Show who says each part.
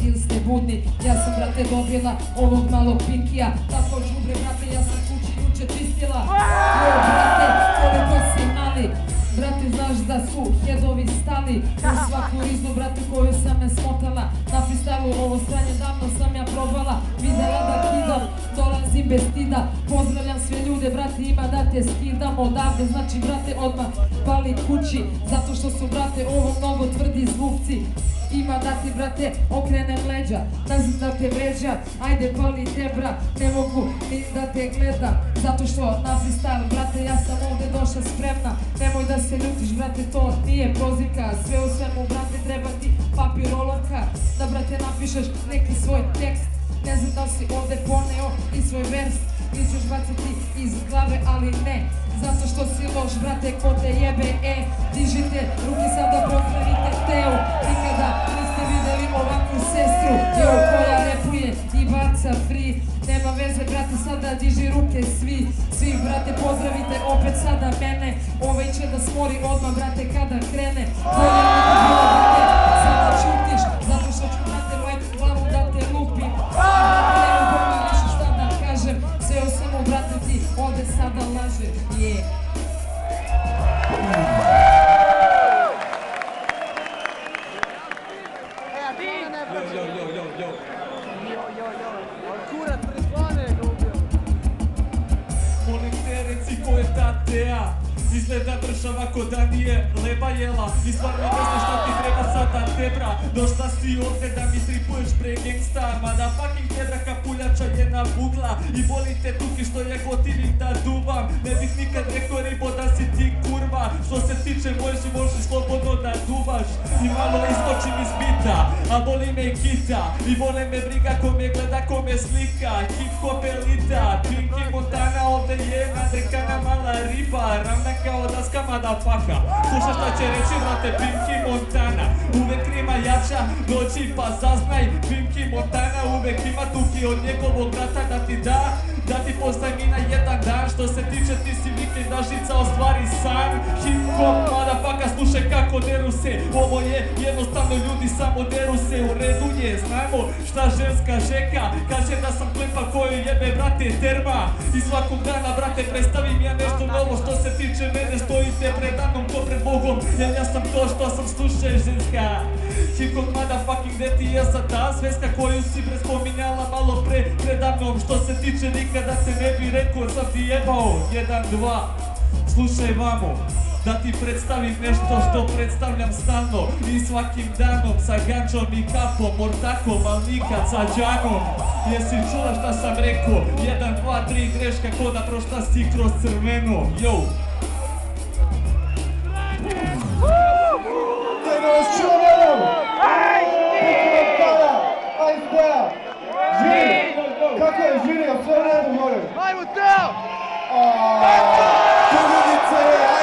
Speaker 1: ili ste budni. Ja sam, brate, dobila ovog malog pinkija. Tako džubre, brate, ja sam kući juče čistila. Jo, brate, koliko si mali. Brate, znaš da su hedovi stali u svaku riznu, brate, koju sam me smotala. Na freestylu ovo stranje davno sam ja probala. Videla da kidam, dolazim bez stida. Pozdravljam sve ljude, brate, ima da te skidam odavde. Znači, brate, odmah pali kući, zato što su, brate, ovo mnogo tvrdi zvukci. Ima da ti, brate, okrenem leđa, da znam da te vređa. Ajde, pali debra, ne mogu ni da te gledam, zato što na freestyle, brate, ja sam ovdje došla spremna. Nemoj da se ljutiš, brate, to nije prozivka. Sve u svemu, brate, treba ti papir, olovka, da, brate, napišeš neki svoj tekst. Ne znam da si ovdje poneo i svoj vers, ili ćeš baciti iz glave, ali ne, zato što si loš, brate, ko te jebe. Dižite ruke sada, pozdravite Teo. Nikada niste vidjeli ovakvu sestru, koja repuje i baca free. Nema veze, brate, sada diži ruke svi, brate, pozdravite opet sada mene. Ovaj će da smori odmah, brate, kada krene. Bolje mi to bilo, brate, sada čutiš, zato što ću, brate, moju glavu da te lupim. Brate, nema pojma više šta da kažem, sve o svemu, brate, ti ovdje sada lažeš,
Speaker 2: Kurat prespane ga ubio.
Speaker 3: Molim te, reci ko je ta Teja. Izgleda država ko da nije leba jela. I stvarno ne znaš šta ti treba sada tebra. Došla si ovdje da mi tripuješ pre gangsta. Mada fucking tebra kapuljača jedna bugla. I volim te tuki što je gotivim da duvam. Ne bih nikad rekao ribo da si ti kurva. Što se tiče možeš slobodno da duvaš. I malo iskočim iz bita, a boli me i kita. I vole me briga ko me gleda, ko me slika. Hip hop elita, Pinky Montana ovdje je nadrekana mala riba. Ravna kao daska motherfucker. Slušaj šta će reći, brate, Pinky Montana. Uvek rima jača, dođi pa zaznaj. Pinky Montana uvek ima tuki od njegovog brata da ti postavi na jedan dan. Što se tiče ti si vikend dažica, ostvari san. Hip hop motherfucker, slušaj kako deru se. Ovo je jednostavno, ljudi samo deru se. U redu je, znamo šta ženska žeka. Kaže da sam klepa koju jebe, brate, terma. I svakog dana, brate, predstavim ja nešto novo. Što se tiče mene, stojite predamnom ko pred Bogom. Jer ja sam to što sam, slušaj ženska. Hip hop motherfucking, gde ti je sad ta sveska koju si prespominjala malo predamnom. Što se tiče nikada te ne bi rekao, sam ti jebao. 1, 2, slušaj vamo, da ti predstavim nešto što predstavljam stalno i svakim danom. Sa gančom i kapom, mortakom, al nikad sa džanom. Jesi čula šta sam rekao? 1, 2, 3, greška ko da prošla si kroz crveno. Yo!
Speaker 4: Kako je žiri, sve u redu, molim?
Speaker 2: Ajmo Teo!
Speaker 4: Čudovice!